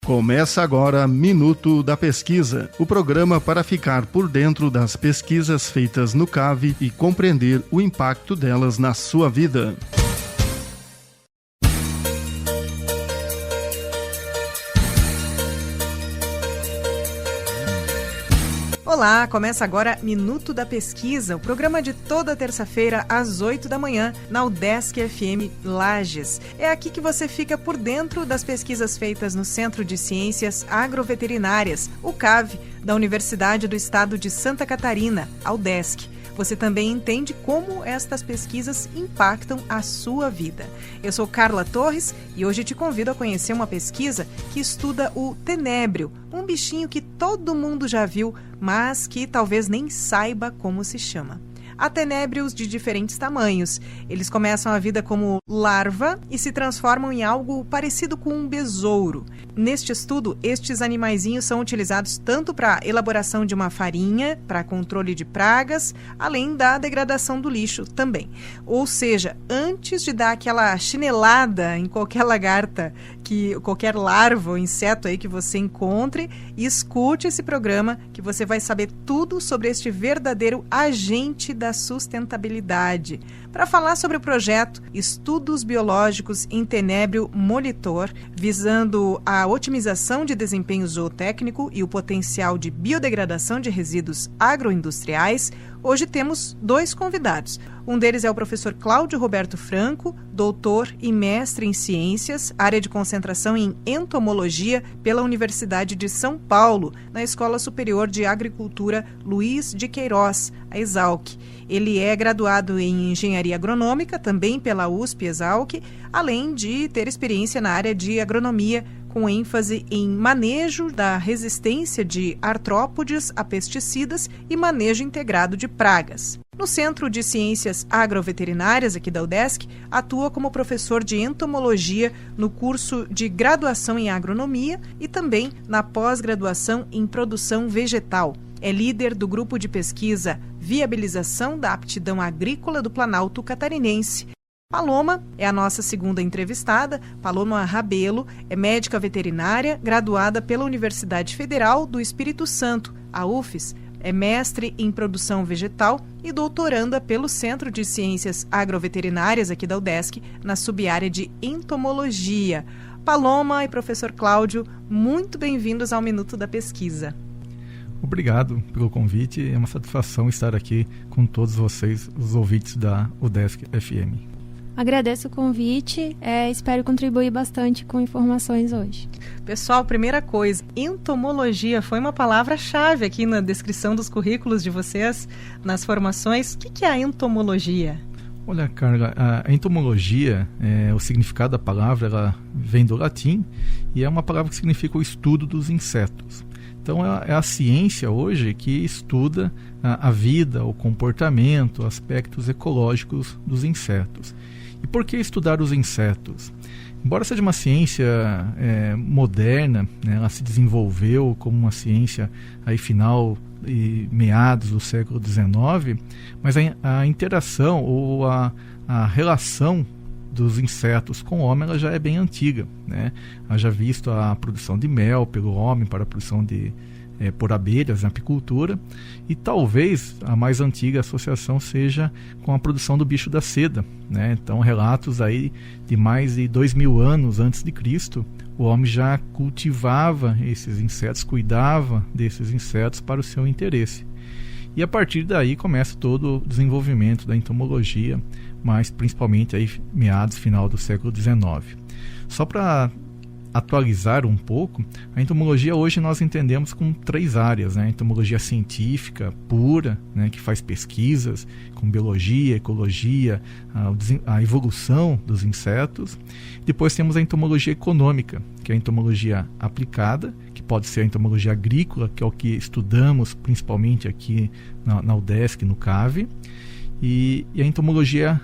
Começa agora Minuto da Pesquisa, o programa para ficar por dentro das pesquisas feitas no CAV e compreender o impacto delas na sua vida. Olá, começa agora Minuto da Pesquisa, o programa de toda terça-feira às 8 da manhã na UDESC FM Lages. É aqui que você fica por dentro das pesquisas feitas no Centro de Ciências Agroveterinárias, o CAV, da Universidade do Estado de Santa Catarina, a UDESC. Você também entende como estas pesquisas impactam a sua vida. Eu sou Carla Torres e hoje te convido a conhecer uma pesquisa que estuda o tenébrio, um bichinho que todo mundo já viu, mas que talvez nem saiba como se chama. Há tenébrios de diferentes tamanhos. Eles começam a vida como larva e se transformam em algo parecido com um besouro. Neste estudo, estes animaizinhos são utilizados tanto para a elaboração de uma farinha, para controle de pragas, além da degradação do lixo também. Ou seja, antes de dar aquela chinelada em qualquer lagarta, qualquer larva ou inseto aí que você encontre, escute esse programa que você vai saber tudo sobre este verdadeiro agente da sustentabilidade. Para falar sobre o projeto Estudos Biológicos em Tenébrio Molitor, visando a otimização de desempenho zootécnico e o potencial de biodegradação de resíduos agroindustriais, hoje temos dois convidados. Um deles é o professor Cláudio Roberto Franco, doutor e mestre em ciências, área de concentração em entomologia pela Universidade de São Paulo, na Escola Superior de Agricultura Luiz de Queiroz, a ESALQ. Ele é graduado em engenharia agronômica, também pela USP-ESALQ, além de ter experiência na área de agronomia, com ênfase em manejo da resistência de artrópodes a pesticidas e manejo integrado de pragas. No Centro de Ciências Agroveterinárias, aqui da UDESC, atua como professor de entomologia no curso de graduação em agronomia e também na pós-graduação em produção vegetal. É líder do grupo de pesquisa Viabilização da Aptidão Agrícola do Planalto Catarinense. Paloma é a nossa segunda entrevistada. Paloma Rabelo é médica veterinária, graduada pela Universidade Federal do Espírito Santo, a UFES. É mestre em produção vegetal e doutoranda pelo Centro de Ciências Agroveterinárias aqui da UDESC, na subárea de entomologia. Paloma e professor Cláudio, muito bem-vindos ao Minuto da Pesquisa. Obrigado pelo convite. É uma satisfação estar aqui com todos vocês, os ouvintes da UDESC FM. Agradeço o convite, espero contribuir bastante com informações hoje. Pessoal, primeira coisa, entomologia foi uma palavra-chave aqui na descrição dos currículos de vocês, nas formações. O que é a entomologia? Olha, Carla, a entomologia, o significado da palavra, ela vem do latim e é uma palavra que significa o estudo dos insetos. Então é a ciência hoje que estuda a vida, o comportamento, aspectos ecológicos dos insetos. E por que estudar os insetos? Embora seja uma ciência moderna, né, ela se desenvolveu como uma ciência aí final e meados do século XIX, mas a interação ou a relação dos insetos com o homem ela já é bem antiga, né? Haja visto a produção de mel pelo homem para a produção por abelhas na apicultura, e talvez a mais antiga associação seja com a produção do bicho da seda, né? Então relatos aí de mais de 2000 anos antes de Cristo, o homem já cultivava esses insetos, cuidava desses insetos para o seu interesse. E a partir daí começa todo o desenvolvimento da entomologia, mas principalmente aí meados final do século XIX. Só para atualizar um pouco, a entomologia hoje nós entendemos com 3 áreas, né? A entomologia científica pura, né, que faz pesquisas com biologia, ecologia, a evolução dos insetos. Depois temos a entomologia econômica, que é a entomologia aplicada, que pode ser a entomologia agrícola, que é o que estudamos principalmente aqui na UDESC, no CAV, e a entomologia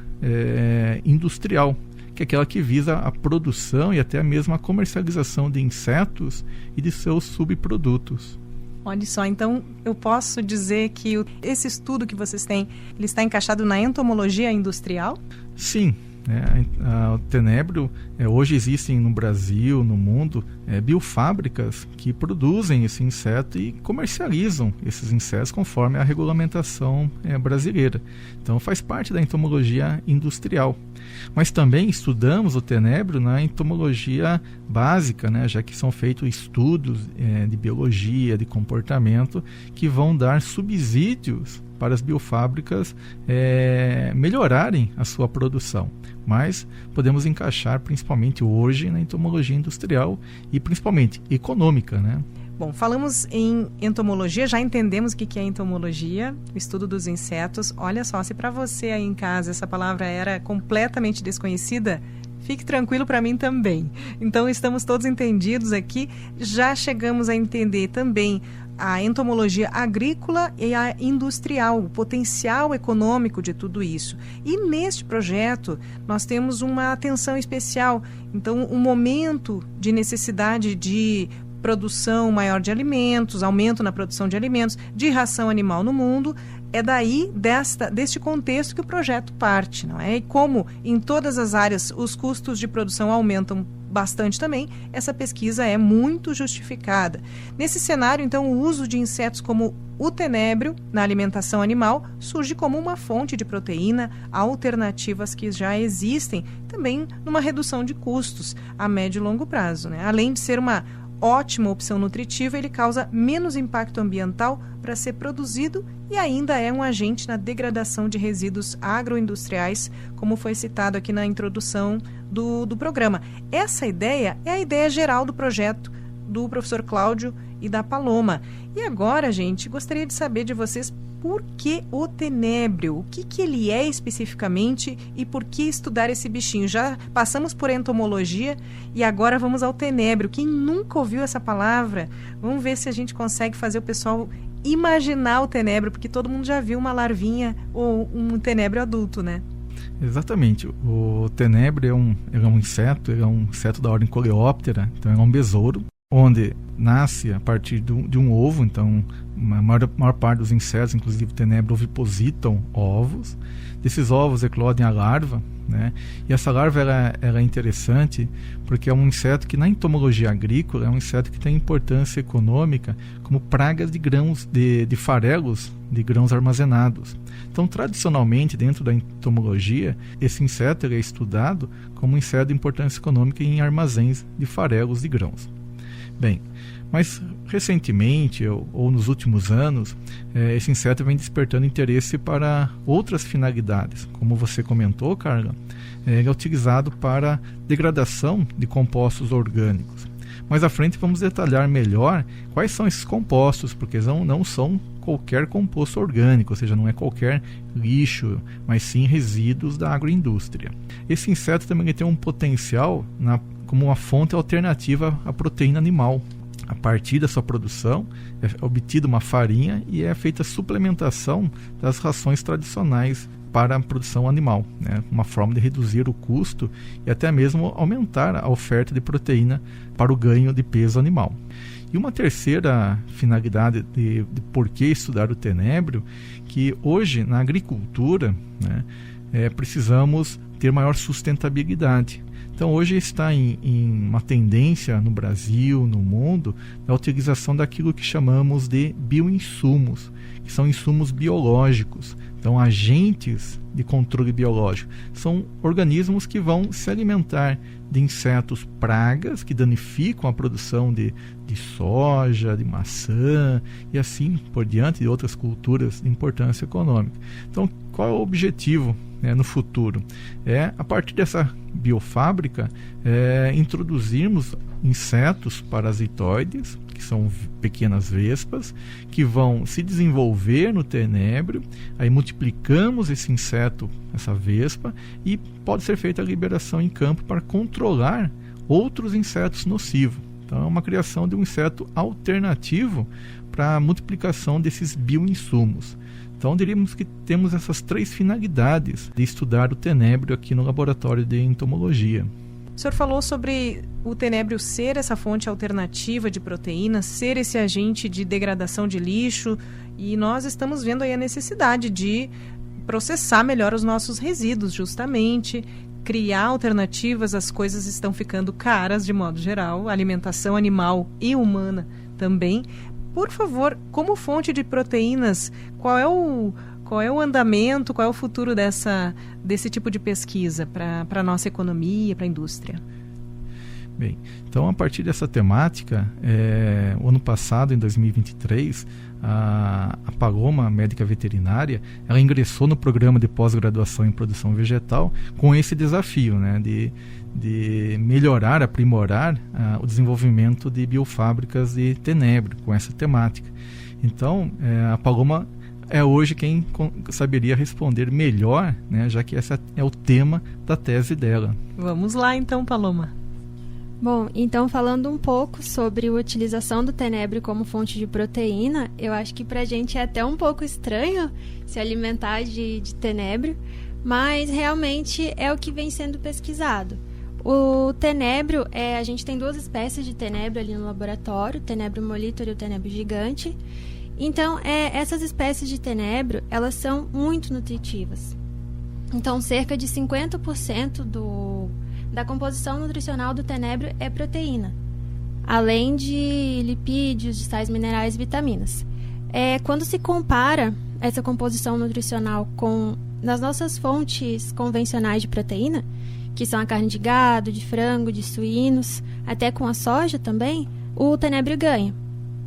industrial, que é aquela que visa a produção e até mesmo a comercialização de insetos e de seus subprodutos. Olha só, então eu posso dizer que esse estudo que vocês têm, ele está encaixado na entomologia industrial? Sim, O tenebro, hoje existem no Brasil, no mundo, biofábricas que produzem esse inseto e comercializam esses insetos conforme a regulamentação brasileira. Então faz parte da entomologia industrial. Mas também estudamos o tenebro na entomologia básica, já que são feitos estudos de biologia, de comportamento, que vão dar subsídios para as biofábricas melhorarem a sua produção. Mas podemos encaixar principalmente hoje na entomologia industrial e principalmente econômica, Bom, falamos em entomologia, já entendemos o que é entomologia, o estudo dos insetos. Olha só, se para você aí em casa essa palavra era completamente desconhecida, fique tranquilo, para mim também. Então estamos todos entendidos aqui, já chegamos a entender também a entomologia agrícola e a industrial, o potencial econômico de tudo isso. E neste projeto nós temos uma atenção especial, então um momento de necessidade de produção maior de alimentos, aumento na produção de alimentos, de ração animal no mundo, é daí deste contexto que o projeto parte, não é? E como em todas as áreas os custos de produção aumentam bastante também, essa pesquisa é muito justificada. Nesse cenário, então, o uso de insetos como o tenebro na alimentação animal surge como uma fonte de proteína, alternativas que já existem, também numa redução de custos a médio e longo prazo, Além de ser uma ótima opção nutritiva, ele causa menos impacto ambiental para ser produzido e ainda é um agente na degradação de resíduos agroindustriais, como foi citado aqui na introdução do programa. Essa ideia é a ideia geral do projeto do professor Cláudio e da Paloma. E agora, gente, gostaria de saber de vocês por que o tenebro, o que ele é especificamente e por que estudar esse bichinho. Já passamos por entomologia e agora vamos ao tenebro. Quem nunca ouviu essa palavra, vamos ver se a gente consegue fazer o pessoal imaginar o tenebro, porque todo mundo já viu uma larvinha ou um tenebro adulto, Exatamente. O tenebro é um inseto, ele é um inseto da ordem Coleóptera, então é um besouro, onde nasce a partir de um ovo. Então a maior parte dos insetos, inclusive o tenebro, ovipositam ovos. Desses ovos eclodem a larva, e essa larva ela é interessante porque é um inseto que na entomologia agrícola é um inseto que tem importância econômica como pragas de grãos, de farelos de grãos armazenados. Então, tradicionalmente, dentro da entomologia, esse inseto ele é estudado como um inseto de importância econômica em armazéns de farelos de grãos. Bem, mas recentemente ou nos últimos anos, esse inseto vem despertando interesse para outras finalidades. Como você comentou, Carla, ele é utilizado para degradação de compostos orgânicos. Mais à frente vamos detalhar melhor quais são esses compostos, porque não são qualquer composto orgânico, ou seja, não é qualquer lixo, mas sim resíduos da agroindústria. Esse inseto também tem um potencial como uma fonte alternativa à proteína animal. A partir da sua produção é obtida uma farinha e é feita a suplementação das rações tradicionais para a produção animal, uma forma de reduzir o custo e até mesmo aumentar a oferta de proteína para o ganho de peso animal. E uma terceira finalidade de por que estudar o tenebro, que hoje na agricultura precisamos ter maior sustentabilidade. Então hoje está em uma tendência no Brasil, no mundo, a utilização daquilo que chamamos de bioinsumos, que são insumos biológicos. Então agentes de controle biológico são organismos que vão se alimentar de insetos pragas que danificam a produção de soja, de maçã e assim por diante, de outras culturas de importância econômica. Então qual é o objetivo no futuro? A partir dessa biofábrica, introduzirmos insetos parasitoides, que são pequenas vespas, que vão se desenvolver no tenebro, aí multiplicamos esse inseto, essa vespa, e pode ser feita a liberação em campo para controlar outros insetos nocivos. Então é uma criação de um inseto alternativo para a multiplicação desses bioinsumos. Então diríamos que temos essas três finalidades de estudar o tenebro aqui no laboratório de entomologia. O senhor falou sobre o tenebro ser essa fonte alternativa de proteína, ser esse agente de degradação de lixo, e nós estamos vendo aí a necessidade de processar melhor os nossos resíduos, justamente, criar alternativas, as coisas estão ficando caras de modo geral, a alimentação animal e humana também. Por favor, como fonte de proteínas, qual é o andamento, qual é o futuro desse tipo de pesquisa para a nossa economia, para a indústria? Bem, então a partir dessa temática, o ano passado, em 2023, a Paloma Médica Veterinária, ela ingressou no programa de pós-graduação em produção vegetal com esse desafio, né, de melhorar, aprimorar o desenvolvimento de biofábricas de tenebro com essa temática. Então, a Paloma é hoje quem saberia responder melhor, né, já que esse é o tema da tese dela. Vamos lá então, Paloma. Bom, então falando um pouco sobre a utilização do tenebro como fonte de proteína, eu acho que pra gente é até um pouco estranho se alimentar de tenebro, mas realmente é o que vem sendo pesquisado. O tenebro, a gente tem 2 espécies de tenebro ali no laboratório, o tenebro molitor e o tenebro gigante. Então, essas espécies de tenebro, elas são muito nutritivas. Então, cerca de 50% da composição nutricional do tenebro é proteína, além de lipídios, de sais minerais e vitaminas. Quando se compara essa composição nutricional com nas nossas fontes convencionais de proteína, que são a carne de gado, de frango, de suínos, até com a soja também, o tenebro ganha.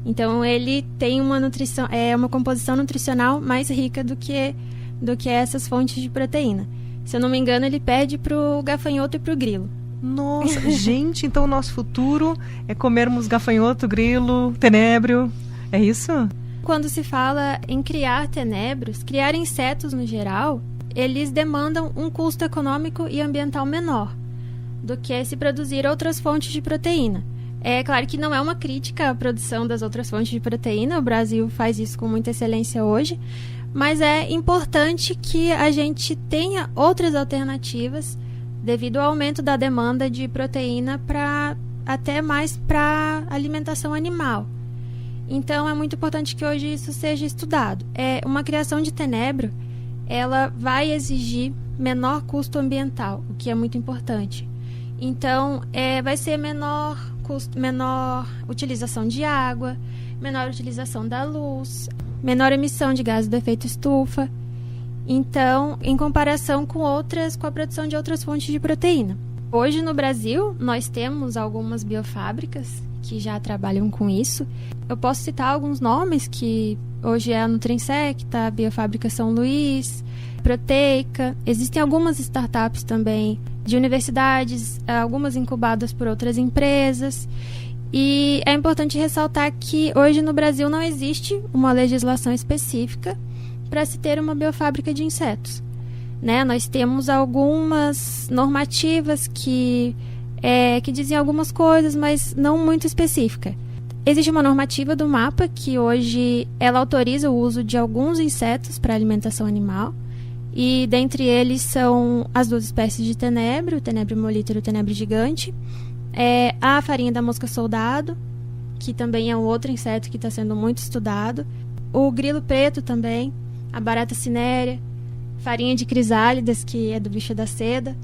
Então ele tem uma composição nutricional mais rica do que essas fontes de proteína. Se eu não me engano, ele perde para o gafanhoto e para o grilo. Nossa, gente, então o nosso futuro é comermos gafanhoto, grilo, tenebro, é isso? Quando se fala em criar tenebros, criar insetos no geral, eles demandam um custo econômico e ambiental menor do que se produzir outras fontes de proteína. É claro que não é uma crítica à produção das outras fontes de proteína, o Brasil faz isso com muita excelência hoje, mas é importante que a gente tenha outras alternativas devido ao aumento da demanda de proteína até mais para alimentação animal. Então é muito importante que hoje isso seja estudado. Uma criação de tenebro, ela vai exigir menor custo ambiental, o que é muito importante. Então vai ser menor custo, menor utilização de água, menor utilização da luz, menor emissão de gases do efeito estufa. Então, em comparação com a produção de outras fontes de proteína. Hoje no Brasil, nós temos algumas biofábricas que já trabalham com isso. Eu posso citar alguns nomes que hoje é a Nutrinsecta, a Biofábrica São Luís, Proteica. Existem algumas startups também de universidades, algumas incubadas por outras empresas. E é importante ressaltar que hoje no Brasil não existe uma legislação específica para se ter uma biofábrica de insetos. Né? Nós temos algumas normativas que dizem algumas coisas, mas não muito específica. Existe uma normativa do MAPA que hoje ela autoriza o uso de alguns insetos para alimentação animal, e dentre eles são as 2 espécies de tenebro, o tenebro molitor e o tenebro gigante, a farinha da mosca soldado, que também é um outro inseto que está sendo muito estudado, o grilo preto também, a barata cinérea, farinha de crisálidas, que é do bicho da seda.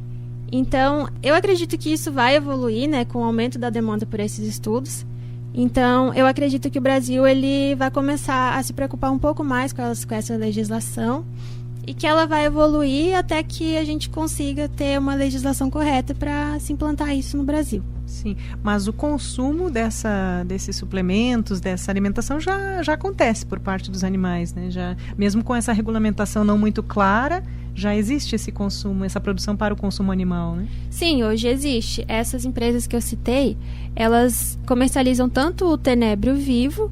Então, eu acredito que isso vai evoluir, né, com o aumento da demanda por esses estudos. Então, eu acredito que o Brasil ele vai começar a se preocupar um pouco mais com essa legislação e que ela vai evoluir até que a gente consiga ter uma legislação correta para se implantar isso no Brasil. Sim, mas o consumo desses suplementos, dessa alimentação já acontece por parte dos animais, né? Já, mesmo com essa regulamentação não muito clara, já existe esse consumo, essa produção para o consumo animal, né? Sim, hoje existe. Essas empresas que eu citei, elas comercializam tanto o tenebro vivo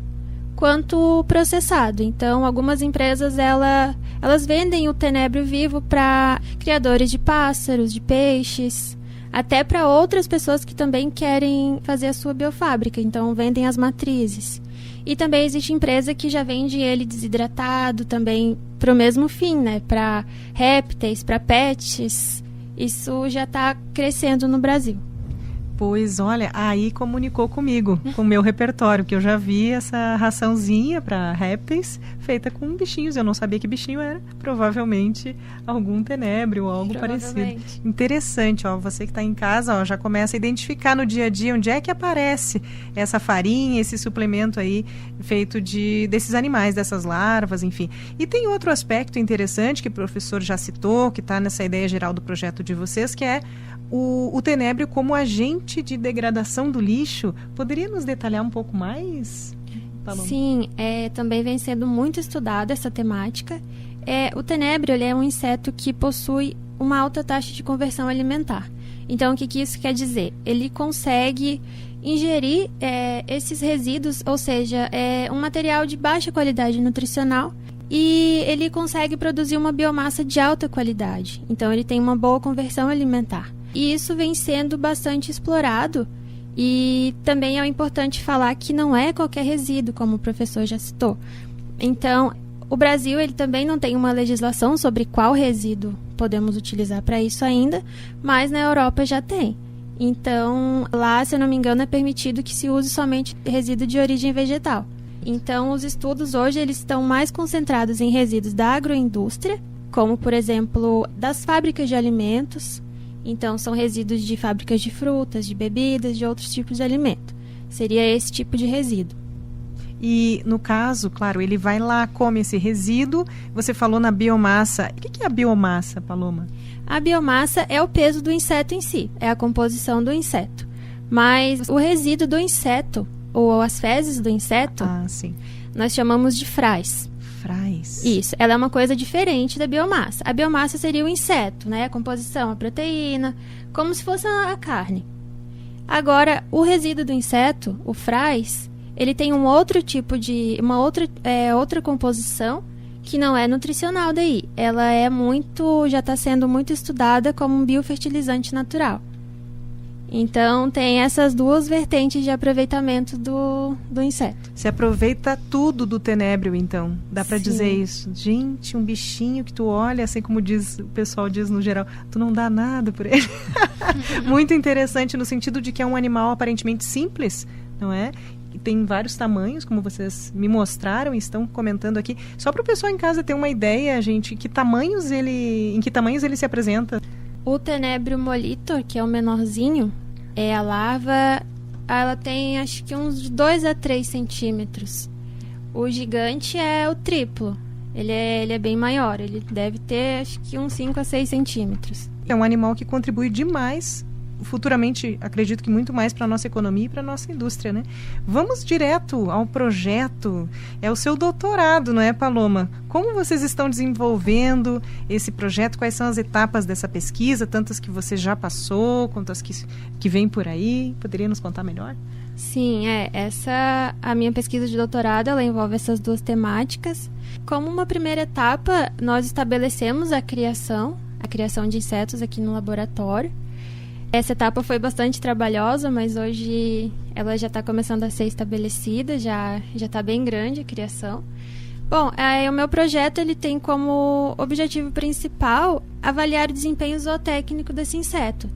quanto o processado. Então, algumas empresas elas vendem o tenebro vivo para criadores de pássaros, de peixes, até para outras pessoas que também querem fazer a sua biofábrica, então vendem as matrizes. E também existe empresa que já vende ele desidratado também para o mesmo fim, né? Para répteis, para pets. Isso já está crescendo no Brasil. Pois olha, aí comunicou comigo, com o meu repertório, que eu já vi essa raçãozinha para répteis feita com bichinhos. Eu não sabia que bichinho era. Provavelmente algum tenebro ou algo parecido. Interessante, ó. Você que está em casa, ó, já começa a identificar no dia a dia onde é que aparece essa farinha, esse suplemento aí feito desses animais, dessas larvas, enfim. E tem outro aspecto interessante que o professor já citou, que está nessa ideia geral do projeto de vocês, que é o tenébrio como agente de degradação do lixo. Poderia nos detalhar um pouco mais, Paloma? Sim, também vem sendo muito estudada essa temática. O tenébrio ele é um inseto que possui uma alta taxa de conversão alimentar. Então, o que isso quer dizer? Ele consegue ingerir esses resíduos, ou seja, um material de baixa qualidade nutricional, e ele consegue produzir uma biomassa de alta qualidade. Então, ele tem uma boa conversão alimentar. E isso vem sendo bastante explorado, e também é importante falar que não é qualquer resíduo, como o professor já citou. Então, o Brasil ele também não tem uma legislação sobre qual resíduo podemos utilizar para isso ainda, mas na Europa já tem. Então, lá, se eu não me engano, é permitido que se use somente resíduo de origem vegetal. Então, os estudos hoje eles estão mais concentrados em resíduos da agroindústria, como, por exemplo, das fábricas de alimentos. Então, são resíduos de fábricas de frutas, de bebidas, de outros tipos de alimento. Seria esse tipo de resíduo. E, no caso, claro, ele vai lá, come esse resíduo. Você falou na biomassa. O que é a biomassa, Paloma? A biomassa é o peso do inseto em si, é a composição do inseto. Mas o resíduo do inseto, ou as fezes do inseto, nós chamamos de fraz. Fraz. Isso, ela é uma coisa diferente da biomassa. A biomassa seria o inseto, né? A composição, a proteína, como se fosse a carne. Agora, o resíduo do inseto, o fraz, ele tem um outro tipo de... outra composição que não é nutricional daí. Ela já está sendo muito estudada como um biofertilizante natural. Então, tem essas duas vertentes de aproveitamento do inseto. Se aproveita tudo do tenébrio, então. Dá para dizer isso. Gente, um bichinho que tu olha, assim como o pessoal diz no geral, tu não dá nada por ele. Muito interessante no sentido de que é um animal aparentemente simples, não é? E tem vários tamanhos, como vocês me mostraram e estão comentando aqui. Só para o pessoal em casa ter uma ideia, gente, em que tamanhos ele se apresenta? O tenébrio molitor, que é o menorzinho, a larva, ela tem acho que uns 2 a 3 centímetros. O gigante é o triplo, ele é bem maior, ele deve ter acho que uns 5 a 6 centímetros. É um animal que contribui demais, futuramente, acredito que muito mais para a nossa economia e para a nossa indústria, né? Vamos direto ao projeto. É o seu doutorado, não é, Paloma? Como vocês estão desenvolvendo esse projeto? Quais são as etapas dessa pesquisa? Tantas que você já passou, quantas que vem por aí? Poderia nos contar melhor? Sim, a minha pesquisa de doutorado, ela envolve essas duas temáticas. Como uma primeira etapa, nós estabelecemos a criação de insetos aqui no laboratório. Essa etapa foi bastante trabalhosa, mas hoje ela já está começando a ser estabelecida, já está bem grande a criação. Bom, o meu projeto ele tem como objetivo principal avaliar o desempenho zootécnico desse inseto.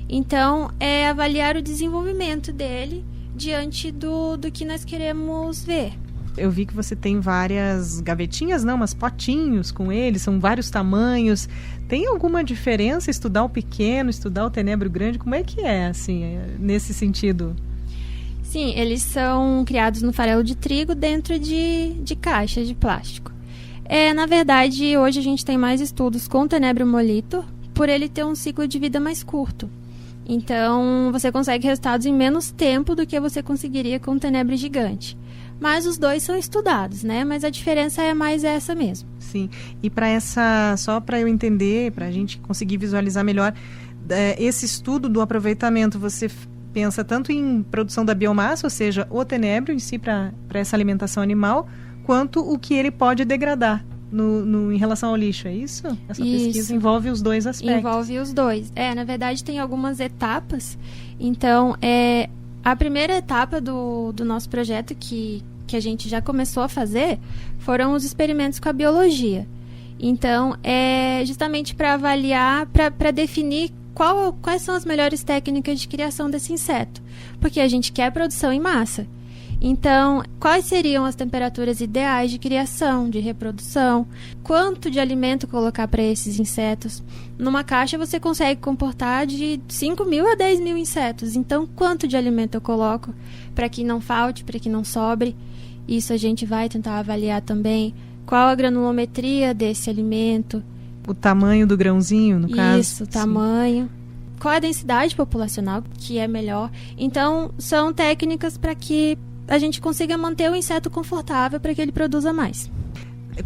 Então, é avaliar o desenvolvimento dele diante do que nós queremos ver. Eu vi que você tem várias gavetinhas, umas potinhos com eles, são vários tamanhos. Tem alguma diferença estudar o pequeno, estudar o tenébrio grande? Como é que é, assim, nesse sentido? Sim, eles são criados no farelo de trigo dentro de caixas de plástico. Na verdade, hoje a gente tem mais estudos com o tenébrio molitor, por ele ter um ciclo de vida mais curto. Então, você consegue resultados em menos tempo do que você conseguiria com o tenébrio gigante. Mas os dois são estudados, né? Mas a diferença é mais essa mesmo. Sim. E só para eu entender, para a gente conseguir visualizar melhor, esse estudo do aproveitamento, você pensa tanto em produção da biomassa, ou seja, o tenébrio em si para essa alimentação animal, quanto o que ele pode degradar em relação ao lixo, é isso? Essa pesquisa envolve os dois aspectos. Envolve os dois. Na verdade, tem algumas etapas. Então, a primeira etapa do nosso projeto que a gente já começou a fazer foram os experimentos com a biologia. Então, é justamente para avaliar, para definir quais são as melhores técnicas de criação desse inseto, porque a gente quer produção em massa. Então, quais seriam as temperaturas ideais de criação, de reprodução? Quanto de alimento colocar para esses insetos? Numa caixa você consegue comportar de 5.000 a 10.000 insetos. Então, quanto de alimento eu coloco para que não falte, para que não sobre? Isso a gente vai tentar avaliar também. Qual a granulometria desse alimento? O tamanho do grãozinho, no caso? Isso, o tamanho. Qual a densidade populacional, que é melhor? Então, são técnicas para que a gente consiga manter o inseto confortável para que ele produza mais.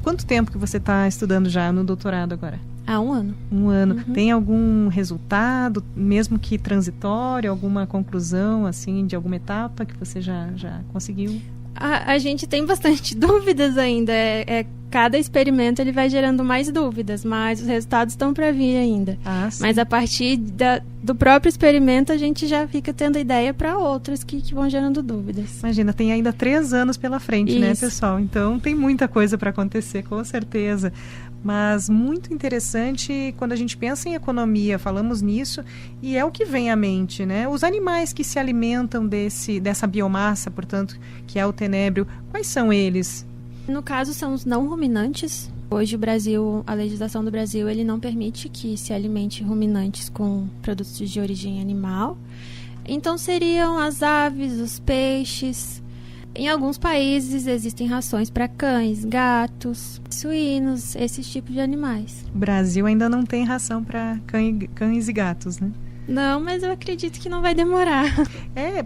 Quanto tempo que você está estudando já no doutorado agora? Há 1 ano. 1 ano. Uhum. Tem algum resultado, mesmo que transitório, alguma conclusão, assim, de alguma etapa que você já conseguiu? A gente tem bastante dúvidas ainda. Cada experimento ele vai gerando mais dúvidas, mas os resultados estão para vir ainda. Mas a partir do próprio experimento a gente já fica tendo ideia para outros que vão gerando dúvidas. Imagina, tem ainda 3 anos pela frente, Isso. né, pessoal? Então tem muita coisa para acontecer, com certeza. Mas muito interessante quando a gente pensa em economia, falamos nisso, e é o que vem à mente, né? Os animais que se alimentam dessa biomassa, portanto, que é o tenébrio, quais são eles? No caso, são os não ruminantes. Hoje o Brasil, a legislação do Brasil, ele não permite que se alimente ruminantes com produtos de origem animal. Então seriam as aves, os peixes. Em alguns países existem rações para cães, gatos, suínos, esses tipos de animais. O Brasil ainda não tem ração para cães e gatos, né? Não, mas eu acredito que não vai demorar.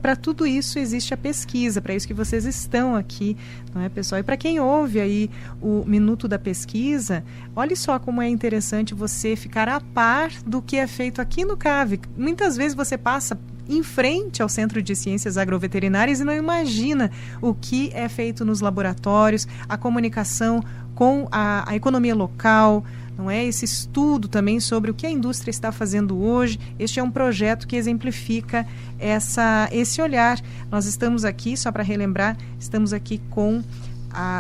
Para tudo isso existe a pesquisa, para isso que vocês estão aqui, não é, pessoal? E para quem ouve aí o Minuto da Pesquisa, olhe só como é interessante você ficar a par do que é feito aqui no CAV. Muitas vezes você passa em frente ao Centro de Ciências Agroveterinárias e não imagina o que é feito nos laboratórios, a comunicação com a economia local, não é? Esse estudo também sobre o que a indústria está fazendo hoje. Este é um projeto que exemplifica esse olhar. Nós estamos aqui, só para relembrar, estamos aqui com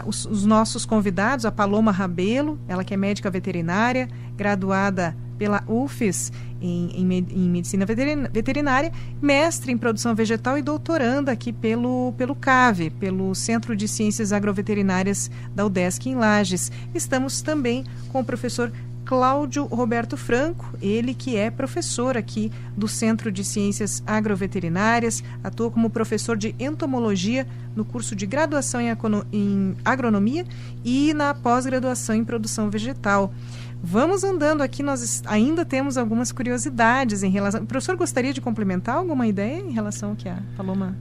os nossos convidados, a Paloma Rabelo, ela que é médica veterinária, graduada pela UFES em medicina veterinária, mestre em produção vegetal e doutoranda aqui pelo CAV, pelo Centro de Ciências Agroveterinárias da UDESC em Lages. Estamos também com o professor Cláudio Roberto Franco, ele que é professor aqui do Centro de Ciências Agroveterinárias, atua como professor de entomologia no curso de graduação em agronomia e na pós-graduação em produção vegetal. Vamos andando aqui, nós ainda temos algumas curiosidades em relação... O professor gostaria de complementar alguma ideia em relação ao que a Paloma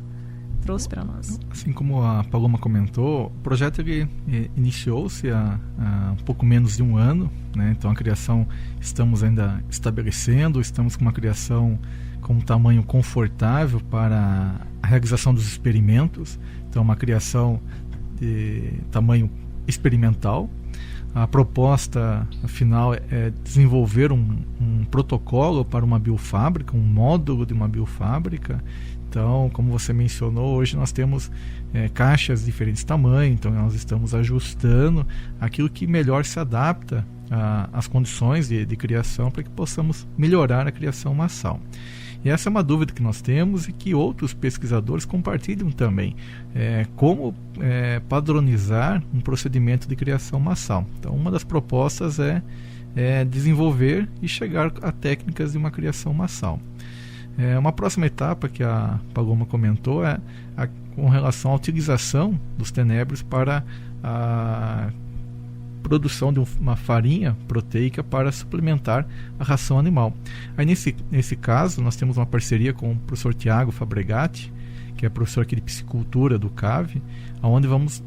trouxe para nós? Assim como a Paloma comentou, o projeto iniciou-se há um pouco menos de 1 ano, né? Então a criação estamos ainda estabelecendo, estamos com uma criação com um tamanho confortável para a realização dos experimentos, então uma criação de tamanho experimental. A proposta final é desenvolver um protocolo para uma biofábrica, um módulo de uma biofábrica. Então, como você mencionou, hoje nós temos caixas de diferentes tamanhos, então nós estamos ajustando aquilo que melhor se adapta às condições de criação para que possamos melhorar a criação massal. E essa é uma dúvida que nós temos e que outros pesquisadores compartilham também. Como padronizar um procedimento de criação massal. Então, uma das propostas é desenvolver e chegar a técnicas de uma criação massal. Uma próxima etapa que a Paloma comentou é com relação à utilização dos tenébrios para a produção de uma farinha proteica para suplementar a ração animal. Aí nesse caso nós temos uma parceria com o professor Tiago Fabregatti, que é professor aqui de piscicultura do CAV, onde vamos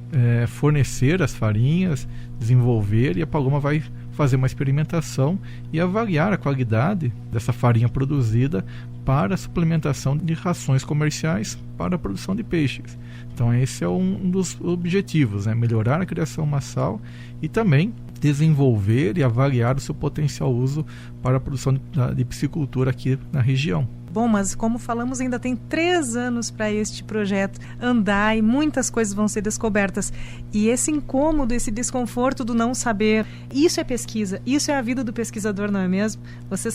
fornecer as farinhas, desenvolver, e a Paloma vai fazer uma experimentação e avaliar a qualidade dessa farinha produzida para a suplementação de rações comerciais para a produção de peixes. Então esse é um dos objetivos, né? Melhorar a criação massal e também desenvolver e avaliar o seu potencial uso para a produção de piscicultura aqui na região. Bom, mas como falamos, ainda tem 3 anos para este projeto andar e muitas coisas vão ser descobertas. E esse incômodo, esse desconforto do não saber, isso é pesquisa, isso é a vida do pesquisador, não é mesmo?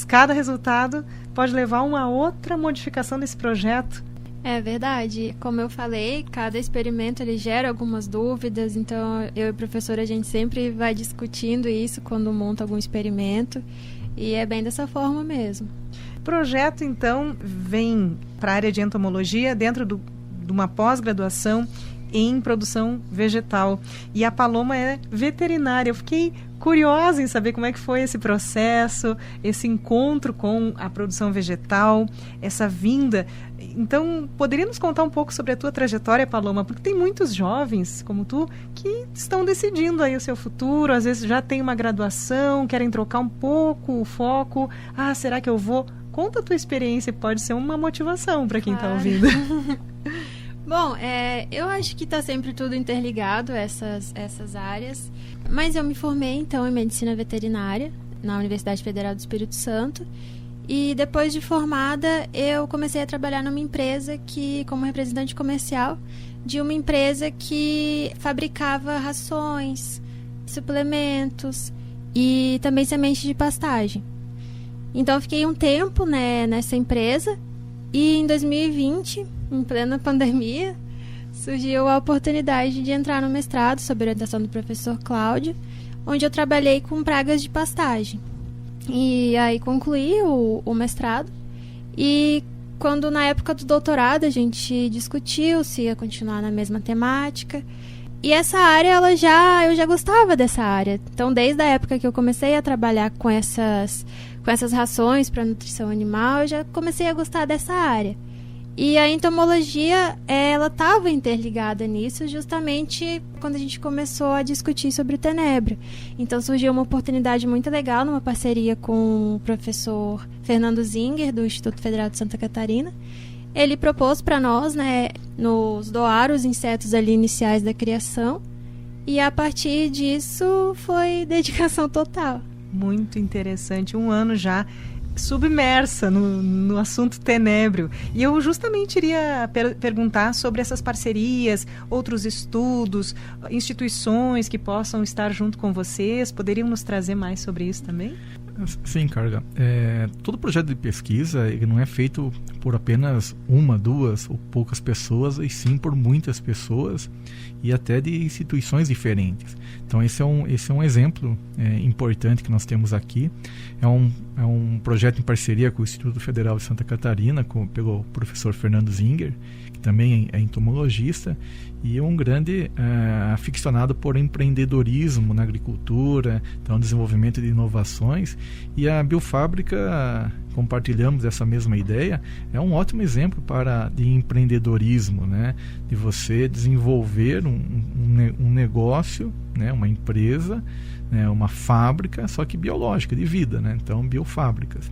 Cada resultado pode levar a uma outra modificação desse projeto. É verdade. Como eu falei, cada experimento ele gera algumas dúvidas, então eu e o professor a gente sempre vai discutindo isso quando monta algum experimento e é bem dessa forma mesmo. O projeto, então, vem para a área de entomologia dentro de uma pós-graduação em produção vegetal. E a Paloma é veterinária. Eu fiquei curiosa em saber como é que foi esse processo, esse encontro com a produção vegetal, essa vinda. Então, poderia nos contar um pouco sobre a tua trajetória, Paloma? Porque tem muitos jovens, como tu, que estão decidindo aí o seu futuro, às vezes já tem uma graduação, querem trocar um pouco o foco. Ah, será que eu vou? Conta a tua experiência, pode ser uma motivação para quem está ouvindo. Bom, eu acho que está sempre tudo interligado, essas áreas. Mas eu me formei, então, em Medicina Veterinária, na Universidade Federal do Espírito Santo. E depois de formada, eu comecei a trabalhar numa empresa como representante comercial, de uma empresa que fabricava rações, suplementos e também sementes de pastagem. Então, eu fiquei um tempo, né, nessa empresa e em 2020... em plena pandemia, surgiu a oportunidade de entrar no mestrado sob orientação do professor Cláudio, onde eu trabalhei com pragas de pastagem. E aí concluí o mestrado. E quando na época do doutorado a gente discutiu se ia continuar na mesma temática. E essa área, eu já gostava dessa área. Então, desde a época que eu comecei a trabalhar com essas rações para nutrição animal, eu já comecei a gostar dessa área. E a entomologia, ela estava interligada nisso justamente quando a gente começou a discutir sobre o tenebro. Então surgiu uma oportunidade muito legal numa parceria com o professor Fernando Zinger, do Instituto Federal de Santa Catarina. Ele propôs para nós, né, nos doar os insetos ali iniciais da criação. E a partir disso foi dedicação total. Muito interessante, 1 ano já submersa no assunto tenebro. E eu justamente iria perguntar sobre essas parcerias, outros estudos, instituições que possam estar junto com vocês. Poderiam nos trazer mais sobre isso também? Sim, Carla. Todo projeto de pesquisa ele não é feito por apenas 1, 2 ou poucas pessoas, e sim por muitas pessoas e até de instituições diferentes. Então esse é um exemplo importante que nós temos aqui. É um projeto em parceria com o Instituto Federal de Santa Catarina, pelo professor Fernando Zinger, que também é entomologista e é um grande aficionado por empreendedorismo na agricultura, então desenvolvimento de inovações. E a Biofábrica, compartilhamos essa mesma ideia, é um ótimo exemplo de empreendedorismo, né? De você desenvolver um negócio, né? Uma empresa, né? Uma fábrica, só que biológica, de vida, né? Então, biofábricas.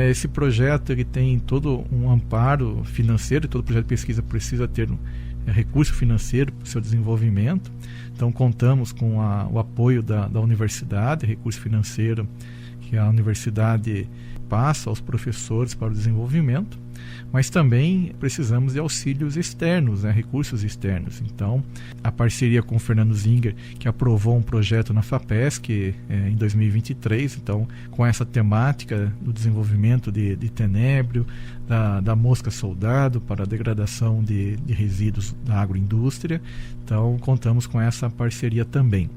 Esse projeto ele tem todo um amparo financeiro, todo projeto de pesquisa precisa ter recurso financeiro para o seu desenvolvimento. Então contamos com o apoio da universidade, recurso financeiro que a universidade passa aos professores para o desenvolvimento, mas também precisamos de auxílios externos, né, recursos externos. Então, a parceria com o Fernando Zinger, que aprovou um projeto na FAPESC em 2023, então, com essa temática do desenvolvimento de tenebro, da mosca soldado para a degradação de resíduos da agroindústria. Então, contamos com essa parceria também.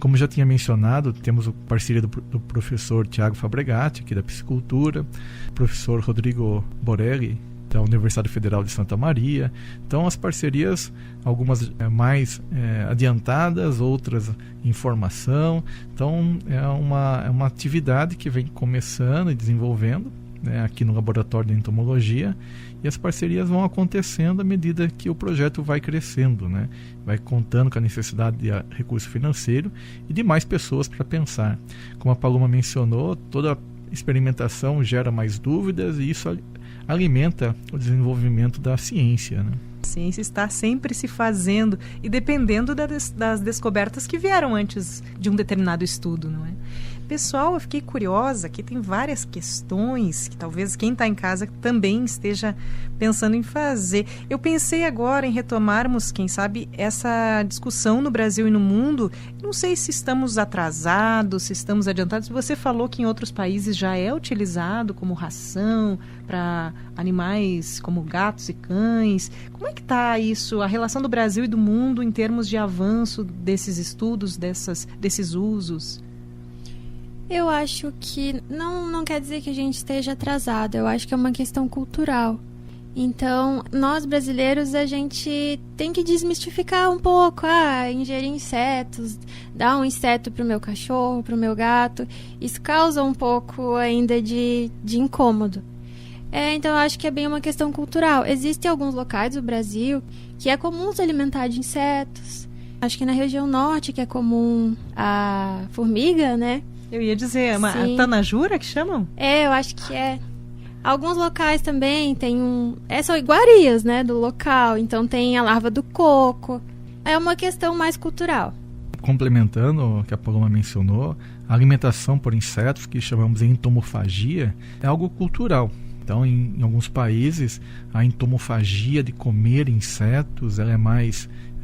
Como já tinha mencionado, temos a parceria do professor Tiago Fabregatti, aqui da Piscicultura, professor Rodrigo Borelli, da Universidade Federal de Santa Maria. Então, as parcerias, algumas mais adiantadas, outras em formação. Então, é uma atividade que vem começando e desenvolvendo, né, aqui no Laboratório de Entomologia, e as parcerias vão acontecendo à medida que o projeto vai crescendo, né? Vai contando com a necessidade de recurso financeiro e de mais pessoas para pensar. Como a Paloma mencionou, toda experimentação gera mais dúvidas e isso alimenta o desenvolvimento da ciência, né? A ciência está sempre se fazendo e dependendo das descobertas que vieram antes de um determinado estudo, não é? Pessoal, eu fiquei curiosa, aqui tem várias questões que talvez quem está em casa também esteja pensando em fazer. Eu pensei agora em retomarmos, quem sabe, essa discussão no Brasil e no mundo. Não sei se estamos atrasados, se estamos adiantados. Você falou que em outros países já é utilizado como ração para animais como gatos e cães. Como é que está isso, a relação do Brasil e do mundo em termos de avanço desses estudos, desses usos? Eu acho que não quer dizer que a gente esteja atrasado, eu acho que é uma questão cultural. Então, nós brasileiros, a gente tem que desmistificar um pouco, ingerir insetos, dar um inseto para o meu cachorro, para o meu gato, isso causa um pouco ainda de incômodo. Então, eu acho que é bem uma questão cultural. Existem alguns locais do Brasil que é comum se alimentar de insetos. Acho que na região norte que é comum a formiga, né? Eu ia dizer, a tanajura que chamam? Eu acho que é. Alguns locais também tem são iguarias, né, do local. Então tem a larva do coco. É uma questão mais cultural. Complementando o que a Paloma mencionou, a alimentação por insetos, que chamamos de entomofagia, é algo cultural. Então, em alguns países, a entomofagia de comer insetos ela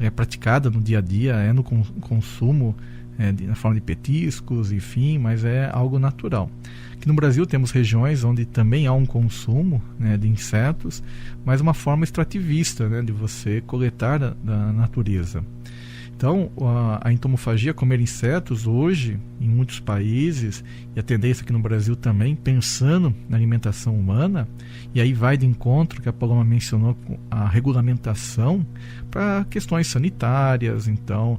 é praticada no dia a dia, no consumo, na forma de petiscos, enfim, mas é algo natural. Aqui no Brasil temos regiões onde também há um consumo, né, de insetos, mas uma forma extrativista, né, de você coletar da natureza. Então, a entomofagia, comer insetos, hoje, em muitos países, e a tendência aqui no Brasil também, pensando na alimentação humana, e aí vai de encontro, que a Paloma mencionou, a regulamentação para questões sanitárias. Então,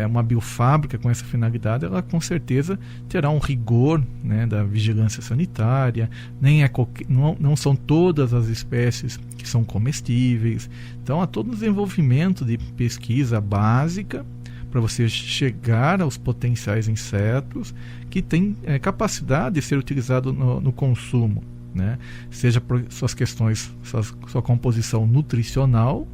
uma biofábrica com essa finalidade, ela com certeza terá um rigor, né, da vigilância sanitária, não são todas as espécies que são comestíveis. Então, há todo um desenvolvimento de pesquisa básica para você chegar aos potenciais insetos que têm capacidade de ser utilizado no consumo, né? Seja por suas questões, sua composição nutricional,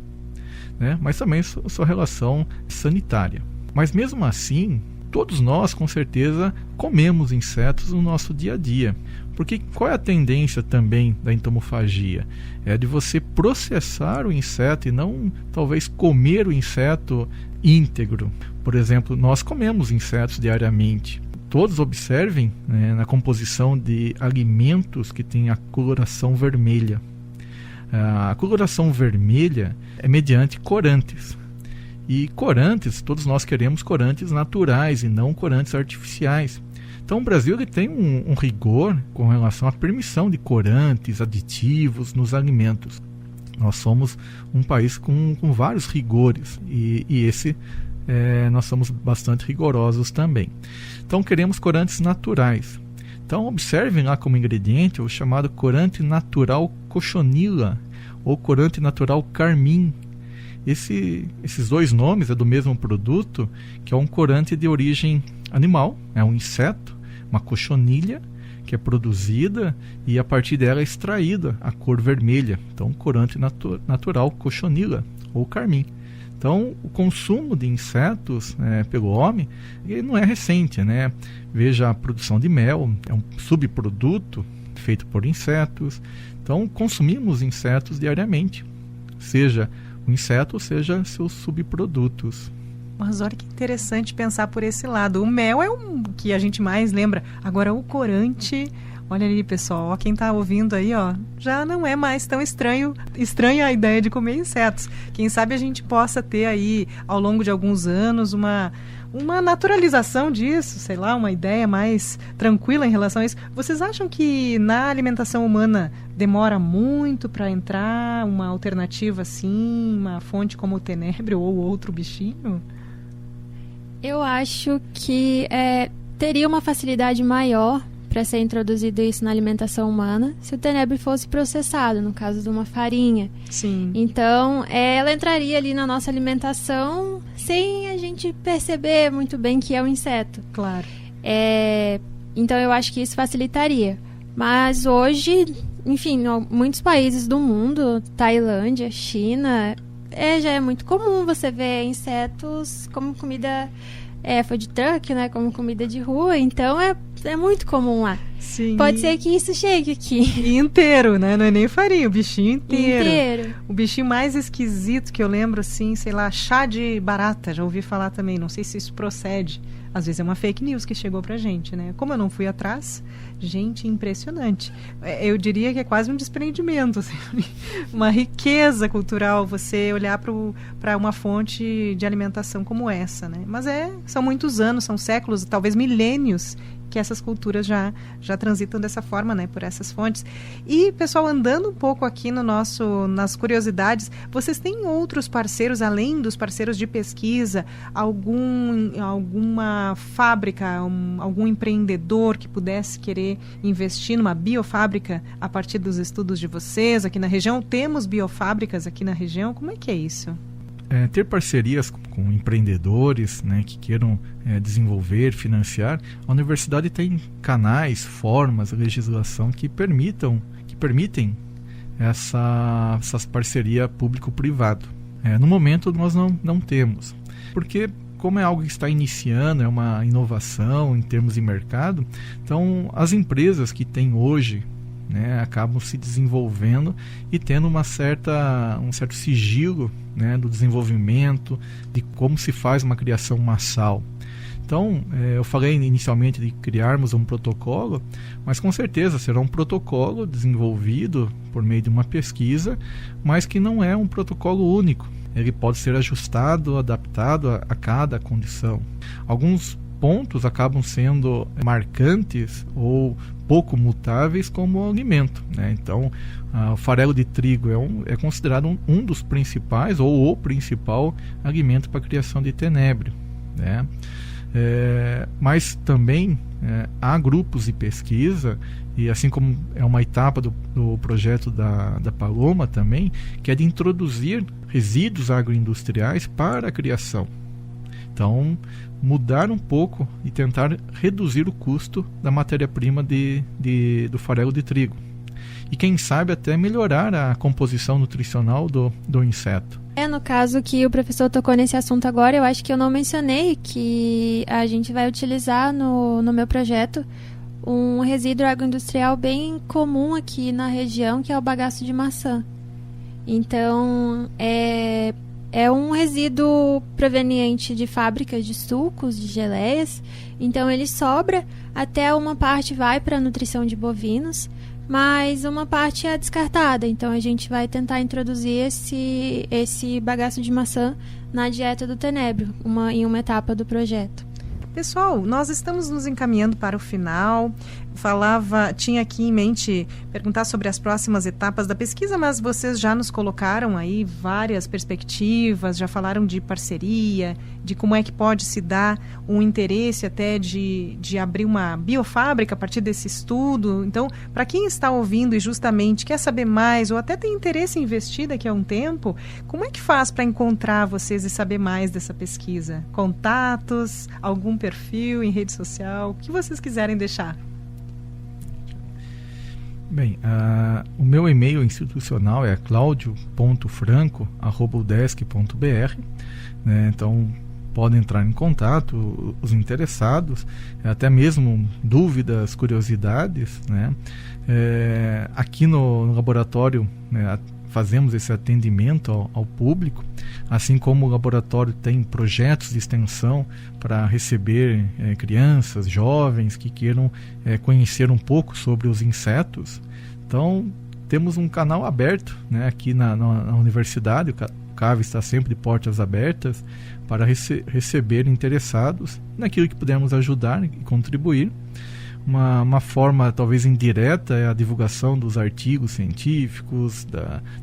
né? Mas também sua relação sanitária. Mas mesmo assim, todos nós com certeza comemos insetos no nosso dia a dia. Porque qual é a tendência também da entomofagia? É de você processar o inseto e não talvez comer o inseto íntegro. Por exemplo, nós comemos insetos diariamente. Todos observem, né, na composição de alimentos que têm a coloração vermelha. A coloração vermelha é mediante corantes. E corantes, todos nós queremos corantes naturais e não corantes artificiais. Então o Brasil ele tem um rigor com relação à permissão de corantes, aditivos nos alimentos. Nós somos um país com vários rigores e nós somos bastante rigorosos também. Então queremos corantes naturais. Então observem lá como ingrediente o chamado corante natural cochonila ou corante natural carmim. Esses dois nomes é do mesmo produto, que é um corante de origem animal, é um inseto, uma cochonilha, que é produzida e a partir dela é extraída a cor vermelha. Então, corante natural cochonila ou carmim. Então, o consumo de insetos pelo homem ele não é recente, né? Veja a produção de mel, é um subproduto feito por insetos. Então, consumimos insetos diariamente, seja o inseto, ou seja seus subprodutos. Mas olha que interessante pensar por esse lado. O mel é o que a gente mais lembra. Agora, o corante... Olha ali, pessoal, quem está ouvindo aí, já não é mais tão estranha a ideia de comer insetos. Quem sabe a gente possa ter aí, ao longo de alguns anos, uma naturalização disso, sei lá, uma ideia mais tranquila em relação a isso. Vocês acham que na alimentação humana demora muito para entrar uma alternativa assim, uma fonte como o tenebro ou outro bichinho? Eu acho que teria uma facilidade maior para ser introduzido isso na alimentação humana se o tenebro fosse processado, no caso de uma farinha. Sim. Então, ela entraria ali na nossa alimentação sem a gente perceber muito bem que é um inseto. Claro. Então, eu acho que isso facilitaria. Mas hoje, enfim, muitos países do mundo, Tailândia, China, já é muito comum você ver insetos como comida food truck, né, como comida de rua, então é muito comum lá. Sim. Pode ser que isso chegue aqui. E inteiro, né? Não é nem farinha, o bichinho inteiro. O bichinho mais esquisito que eu lembro, assim, sei lá, chá de barata, já ouvi falar também, não sei se isso procede. Às vezes é uma fake news que chegou pra gente, né? Como eu não fui atrás, gente, impressionante. Eu diria que é quase um desprendimento, assim, uma riqueza cultural você olhar para uma fonte de alimentação como essa, né? Mas são muitos anos, são séculos, talvez milênios, que essas culturas já transitam dessa forma, né, por essas fontes. E, pessoal, andando um pouco aqui nas curiosidades, vocês têm outros parceiros, além dos parceiros de pesquisa, alguma fábrica, algum empreendedor que pudesse querer investir numa biofábrica a partir dos estudos de vocês aqui na região? Temos biofábricas aqui na região? Como é que é isso? Ter parcerias com empreendedores, né, que queiram desenvolver, financiar. A universidade tem canais, formas, legislação que permitem essas parcerias público-privado. No momento nós não temos, porque como é algo que está iniciando, é uma inovação em termos de mercado, então as empresas que têm hoje, né, acabam se desenvolvendo e tendo um certo sigilo, né, do desenvolvimento, de como se faz uma criação massal. Então, eu falei inicialmente de criarmos um protocolo, mas com certeza será um protocolo desenvolvido por meio de uma pesquisa, mas que não é um protocolo único. Ele pode ser ajustado, adaptado a cada condição. Alguns pontos acabam sendo marcantes ou pouco mutáveis como alimento, né? Então, o farelo de trigo é considerado um dos principais ou o principal alimento para a criação de tenebro, né? Mas também há grupos de pesquisa, e assim como é uma etapa do projeto da Paloma também, que é de introduzir resíduos agroindustriais para a criação. Então, mudar um pouco e tentar reduzir o custo da matéria-prima do farelo de trigo. E quem sabe até melhorar a composição nutricional do inseto. No caso que o professor tocou nesse assunto agora, eu acho que eu não mencionei que a gente vai utilizar no meu projeto um resíduo agroindustrial bem comum aqui na região, que é o bagaço de maçã. Então, é um resíduo proveniente de fábricas de sucos, de geleias. Então ele sobra, até uma parte vai para a nutrição de bovinos, mas uma parte é descartada. Então a gente vai tentar introduzir esse bagaço de maçã na dieta do tenebro, em uma etapa do projeto. Pessoal, nós estamos nos encaminhando para o final. Tinha aqui em mente perguntar sobre as próximas etapas da pesquisa, mas vocês já nos colocaram aí várias perspectivas, já falaram de parceria, de como é que pode se dar um interesse até de abrir uma biofábrica a partir desse estudo. Então, para quem está ouvindo e justamente quer saber mais ou até tem interesse em investir daqui a um tempo, como é que faz para encontrar vocês e saber mais dessa pesquisa? Contatos, algum perfil em rede social, o que vocês quiserem deixar? Bem, o meu e-mail institucional é claudio.franco@udesc.br, né? Então podem entrar em contato os interessados, até mesmo dúvidas, curiosidades, né? Aqui no laboratório, né, fazemos esse atendimento ao público, assim como o laboratório tem projetos de extensão para receber crianças, jovens que queiram conhecer um pouco sobre os insetos. Então, temos um canal aberto, né, aqui na universidade. O CAV está sempre de portas abertas para receber interessados naquilo que pudermos ajudar e contribuir. Uma forma talvez indireta é a divulgação dos artigos científicos,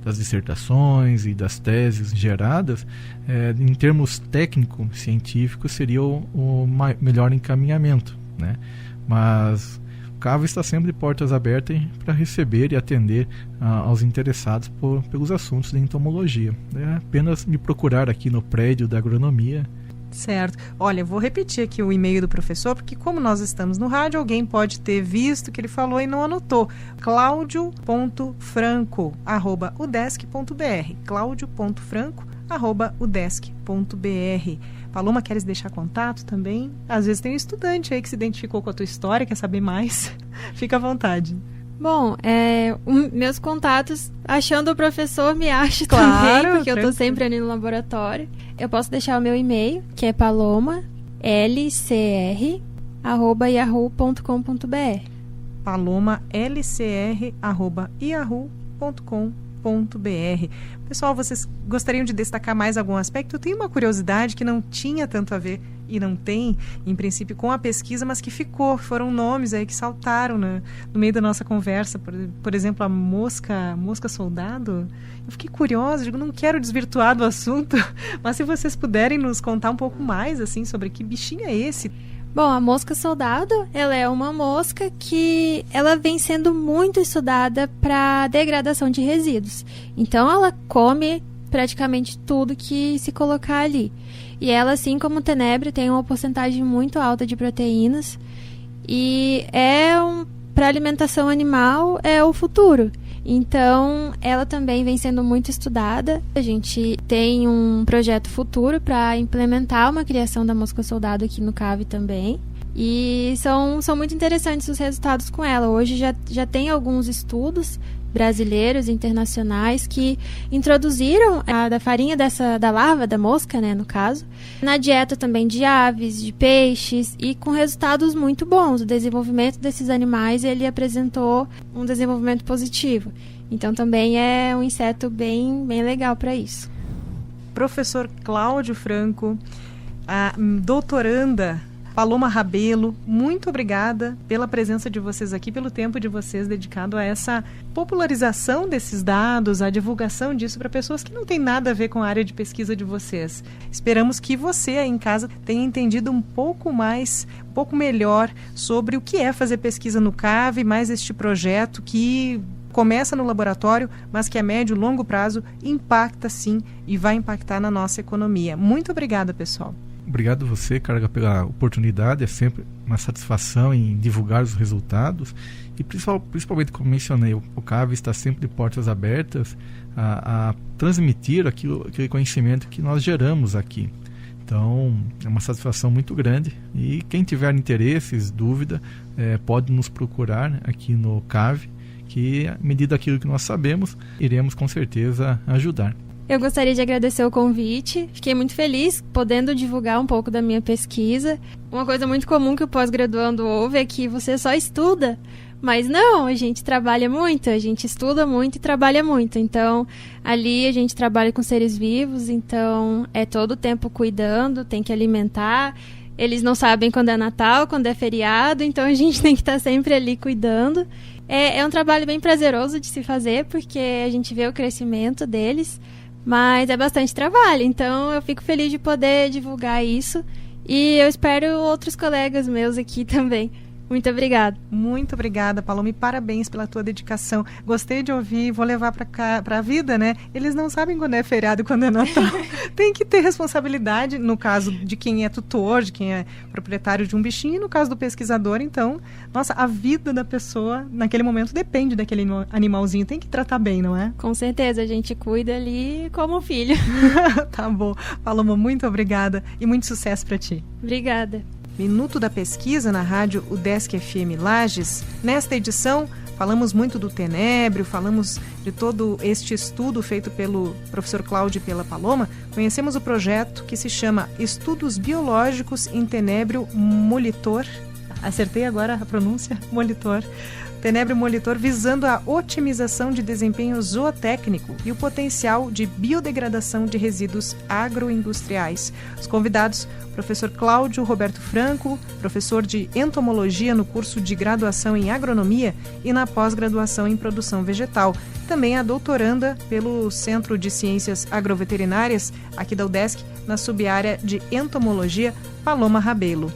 das dissertações e das teses geradas. Em termos técnico-científicos seria o melhor encaminhamento, né? Mas o CAV está sempre de portas abertas para receber e atender aos interessados pelos assuntos de entomologia. É apenas me procurar aqui no prédio da agronomia. Certo. Olha, eu vou repetir aqui o e-mail do professor, porque como nós estamos no rádio, alguém pode ter visto o que ele falou e não anotou. claudio.franco@udesc.br claudio.franco Paloma, queres deixar contato também? Às vezes tem um estudante aí que se identificou com a tua história, quer saber mais? Fica à vontade. Bom, meus contatos, achando o professor, me acho claro, também, porque eu estou sempre ali no laboratório. Eu posso deixar o meu e-mail, que é palomalcr@yahoo.com.br. palomalcr@yahoo.com.br. Pessoal, vocês gostariam de destacar mais algum aspecto? Eu tenho uma curiosidade que não tinha tanto a ver, e não tem, em princípio, com a pesquisa, mas que foram nomes aí que saltaram no meio da nossa conversa. Por exemplo, a mosca soldado. Eu fiquei curiosa, digo, não quero desvirtuar do assunto, mas se vocês puderem nos contar um pouco mais, assim, sobre que bichinho é esse. Bom, a mosca soldado, ela é uma mosca que ela vem sendo muito estudada para degradação de resíduos. Então, ela come praticamente tudo que se colocar ali. E ela, assim como o tenebro, tem uma porcentagem muito alta de proteínas. E para alimentação animal, é o futuro. Então, ela também vem sendo muito estudada. A gente tem um projeto futuro para implementar uma criação da mosca soldado aqui no CAV também. E são muito interessantes os resultados com ela. Hoje já tem alguns estudos brasileiros e internacionais que introduziram a farinha da larva da mosca, né, no caso, na dieta também de aves, de peixes, e com resultados muito bons. O desenvolvimento desses animais, ele apresentou um desenvolvimento positivo. Então também é um inseto bem legal para isso. Professor Cláudio Franco, a doutoranda Paloma Rabelo, muito obrigada pela presença de vocês aqui, pelo tempo de vocês dedicado a essa popularização desses dados, a divulgação disso para pessoas que não têm nada a ver com a área de pesquisa de vocês. Esperamos que você aí em casa tenha entendido um pouco melhor sobre o que é fazer pesquisa no CAV, mais este projeto que começa no laboratório, mas que a médio e longo prazo impacta sim e vai impactar na nossa economia. Muito obrigada, pessoal. Obrigado a você, Carga, pela oportunidade. É sempre uma satisfação em divulgar os resultados e principalmente, como mencionei, o CAV está sempre de portas abertas a transmitir aquele conhecimento que nós geramos aqui. Então, é uma satisfação muito grande e quem tiver interesses, dúvida, pode nos procurar aqui no CAV, que, à medida daquilo que nós sabemos, iremos com certeza ajudar. Eu gostaria de agradecer o convite. Fiquei muito feliz podendo divulgar um pouco da minha pesquisa. Uma coisa muito comum que o pós-graduando ouve é que você só estuda. Mas não, a gente trabalha muito, a gente estuda muito e trabalha muito. Então, ali a gente trabalha com seres vivos, então é todo o tempo cuidando, tem que alimentar. Eles não sabem quando é Natal, quando é feriado, então a gente tem que estar sempre ali cuidando. É um trabalho bem prazeroso de se fazer, porque a gente vê o crescimento deles. Mas é bastante trabalho, então eu fico feliz de poder divulgar isso e eu espero outros colegas meus aqui também. Muito obrigada. Muito obrigada, Paloma, e parabéns pela tua dedicação. Gostei de ouvir, vou levar para a vida, né? Eles não sabem quando é feriado e quando é Natal. Tem que ter responsabilidade, no caso de quem é tutor, de quem é proprietário de um bichinho, e no caso do pesquisador, então, nossa, a vida da pessoa naquele momento depende daquele animalzinho. Tem que tratar bem, não é? Com certeza, a gente cuida ali como filho. Tá bom. Paloma, muito obrigada e muito sucesso para ti. Obrigada. Minuto da Pesquisa na rádio UDESC FM Lages. Nesta edição, falamos muito do tenebro, falamos de todo este estudo feito pelo professor Cláudio e pela Paloma. Conhecemos o projeto que se chama Estudos Biológicos em Tenebro Molitor. Acertei agora a pronúncia? Molitor. Tenebro Molitor, visando a otimização de desempenho zootécnico e o potencial de biodegradação de resíduos agroindustriais. Os convidados, professor Cláudio Roberto Franco, professor de entomologia no curso de graduação em agronomia e na pós-graduação em produção vegetal. Também a doutoranda pelo Centro de Ciências Agroveterinárias, aqui da UDESC, na subárea de entomologia, Paloma Rabelo.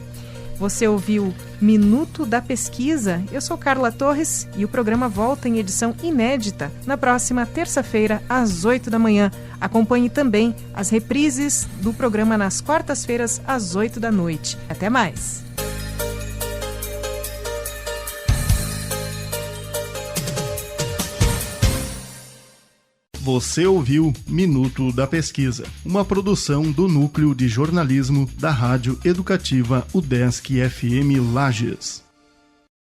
Você ouviu Minuto da Pesquisa. Eu sou Carla Torres e o programa volta em edição inédita na próxima terça-feira, às 8 da manhã. Acompanhe também as reprises do programa nas quartas-feiras, às 8 da noite. Até mais! Você ouviu Minuto da Pesquisa, uma produção do Núcleo de Jornalismo da Rádio Educativa UDESC FM Lages.